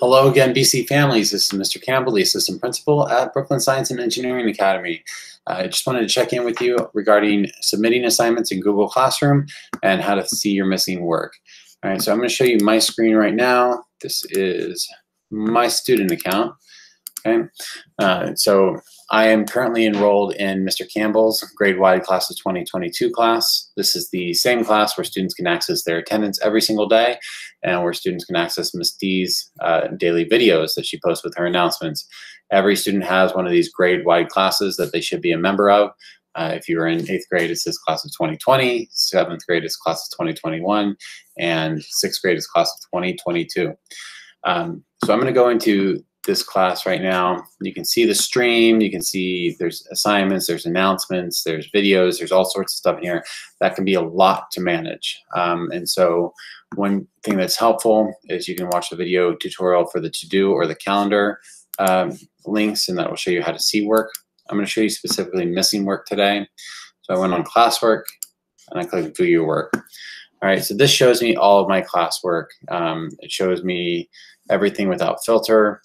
Hello again, BC families. This is Mr. Campbell, the Assistant Principal at Brooklyn Science and Engineering Academy. I just wanted to check in with you regarding submitting assignments in Google Classroom and how to see your missing work. All right, so I'm going to show you my screen right now. This is my student account. Okay, so I am currently enrolled in Mr. Campbell's grade-wide class of 2022 class. This is the same class where students can access their attendance every single day and where students can access Ms. D's daily videos that she posts with her announcements. Every student has one of these grade-wide classes that they should be a member of. If you were in 8th grade, it says class of 2020, 7th grade is class of 2021, and 6th grade is class of 2022. So I'm going to go into this class right now. You can see the stream, you can see there's assignments, there's announcements, there's videos, there's all sorts of stuff in here. That can be a lot to manage. And so one thing that's helpful is you can watch the video tutorial for the to-do or the calendar links, and that will show you how to see work. I'm going to show you specifically missing work today. So I went on classwork and I clicked view your work. All right, so this shows me all of my classwork. It shows me everything without filter.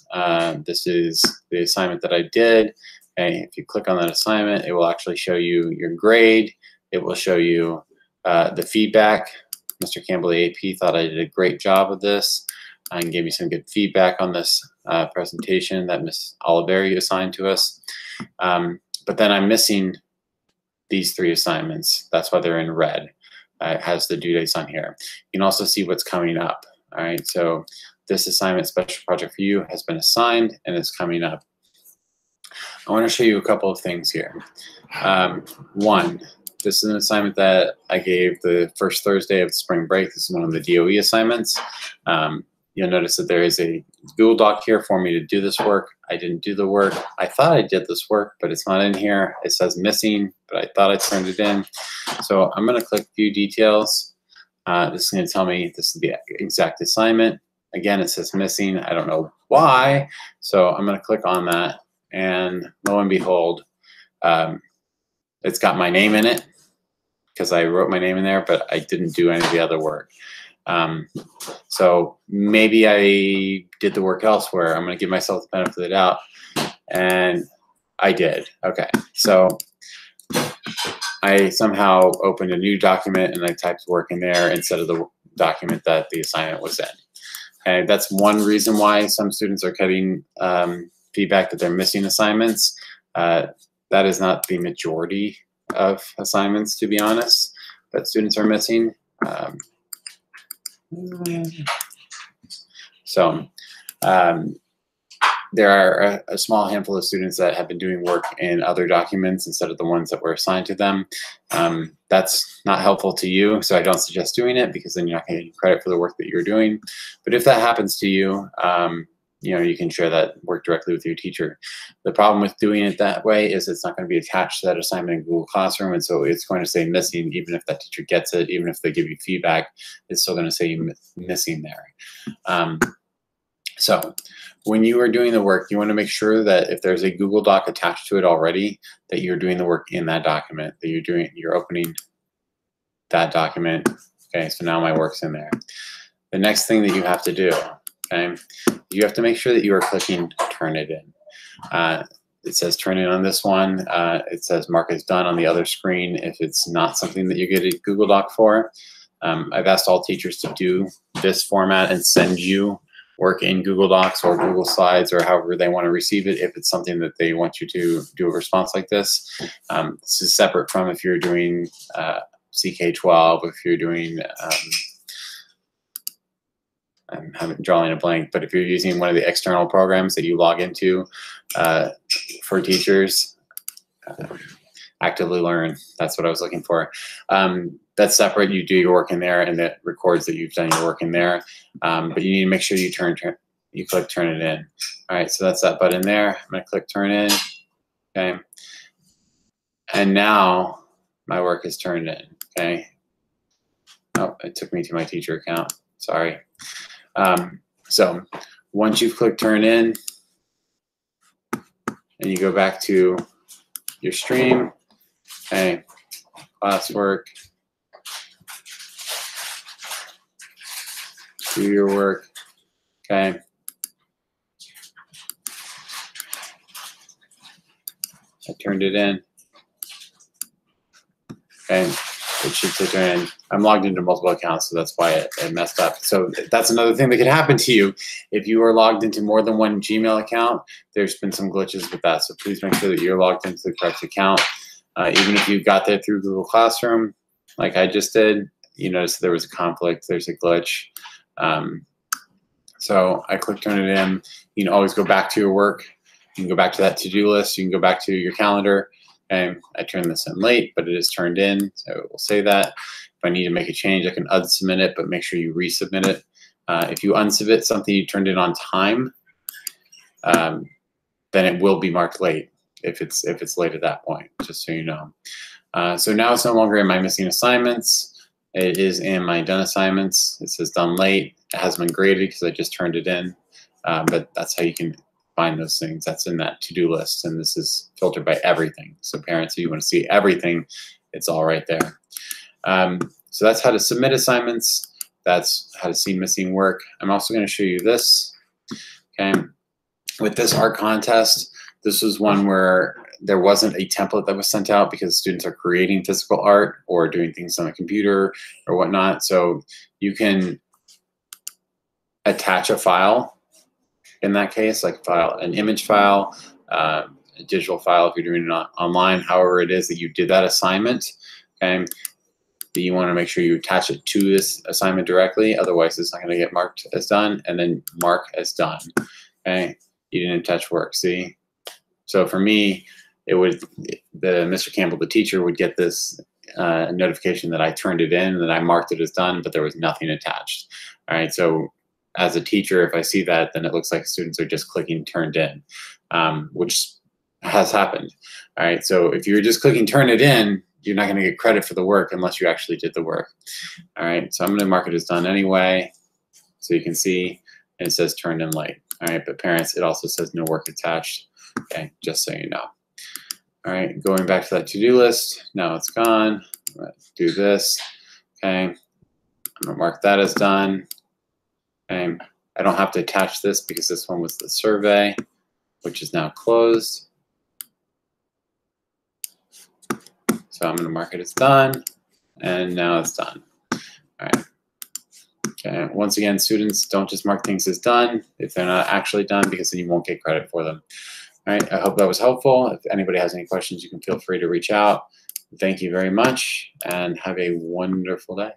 This is the assignment that I did. And if you click on that assignment, it will actually show you your grade. It will show you the feedback. Mr. Campbell, the AP, thought I did a great job of this and gave me some good feedback on this presentation that Ms. Oliveri assigned to us. But then I'm missing these 3 assignments. That's why they're in red. It has the due dates on here. You can also see what's coming up. All right, so this assignment, special project for you, has been assigned and is coming up. I want to show you a couple of things here. One, this is an assignment that I gave the first Thursday of spring break. This is one of the DOE assignments. You'll notice that there is a Google Doc here for me to do this work. I didn't do the work. I thought I did this work, but it's not in here. It says missing, but I thought I turned it in. So I'm going to click View Details. This is going to tell me this is the exact assignment. Again, it says missing. I don't know why. So I'm going to click on that, and lo and behold, it's got my name in it because I wrote my name in there, but I didn't do any of the other work. So maybe I did the work elsewhere. I'm going to give myself the benefit of the doubt, and I did. Okay, so I somehow opened a new document and I typed work in there instead of the document that the assignment was in. And that's one reason why some students are getting feedback that they're missing assignments. That is not the majority of assignments, to be honest, that students are missing. There are a small handful of students that have been doing work in other documents instead of the ones that were assigned to them. That's not helpful to you, so I don't suggest doing it because then you're not going to get credit for the work that you're doing. But if that happens to you, you can share that work directly with your teacher. The problem with doing it that way is it's not going to be attached to that assignment in Google Classroom, and so it's going to say missing even if that teacher gets it, even if they give you feedback, it's still going to say missing there. So when you are doing the work, you want to make sure that if there's a Google Doc attached to it already, that you're doing the work in that document, that you're opening that document. Okay, so now my work's in there. The next thing that you have to do, okay, you have to make sure that you are clicking Turn It In. It says Turn In on this one. It says Mark is done on the other screen if it's not something that you get a Google Doc for. I've asked all teachers to do this format and send you work in Google Docs or Google Slides or however they want to receive it if it's something that they want you to do a response like this. This is separate from if you're doing CK12, if you're doing, I'm drawing a blank, but if you're using one of the external programs that you log into for teachers, Actively Learn, that's what I was looking for. That's separate. You do your work in there, and that records that you've done your work in there. But you need to make sure you click Turn It In. All right, so that's that button there. I'm going to click Turn In. Okay, and now my work is turned in. Okay. Oh, it took me to my teacher account. Sorry. So once you've clicked Turn In, and you go back to your stream, okay, classwork. Do your work, okay? I turned it in. Okay, it should say turn in. I'm logged into multiple accounts, so that's why it messed up. So that's another thing that could happen to you. If you are logged into more than one Gmail account, there's been some glitches with that. So please make sure that you're logged into the correct account. Even if you got there through Google Classroom, like I just did, you notice there was a conflict, there's a glitch. So I click turn it in. You can always go back to your work. You can go back to that to-do list. You can go back to your calendar. Okay, I turned this in late, but it is turned in, so it will say that. If I need to make a change, I can unsubmit it, but make sure you resubmit it. If you unsubmit something you turned in on time, then it will be marked late if it's late at that point, just so you know. So now it's no longer in my missing assignments. It is in my done assignments. It says done late. It hasn't been graded because I just turned it in, but that's how you can find those things. That's in that to-do list, and this is filtered by everything. So parents, if you want to see everything, it's all right there. So that's how to submit assignments. That's how to see missing work. I'm also going to show you this. Okay, with this art contest, this was one where there wasn't a template that was sent out because students are creating physical art or doing things on a computer or whatnot. So you can attach a file in that case, like an image file, a digital file if you're doing it online, however it is that you did that assignment. Okay, that you want to make sure you attach it to this assignment directly, otherwise it's not going to get marked as done, and then mark as done. Okay, you didn't attach work, see? So for me, it would, Mr. Campbell, the teacher, would get this notification that I turned it in and that I marked it as done, but there was nothing attached. All right, so as a teacher, if I see that, then it looks like students are just clicking turned in, which has happened. All right, so if you're just clicking turn it in, you're not going to get credit for the work unless you actually did the work. All right, so I'm going to mark it as done anyway, so you can see, and it says turned in late. All right, but parents, it also says no work attached. Okay, just so you know. All right, going back to that to-do list, now it's gone. Let's do this. Okay, I'm gonna mark that as done. Okay, I don't have to attach this because this one was the survey, which is now closed. So I'm gonna mark it as done, and now it's done. All right. Okay, once again, students, don't just mark things as done if they're not actually done, because then you won't get credit for them. All right, I hope that was helpful. If anybody has any questions, you can feel free to reach out. Thank you very much, and have a wonderful day.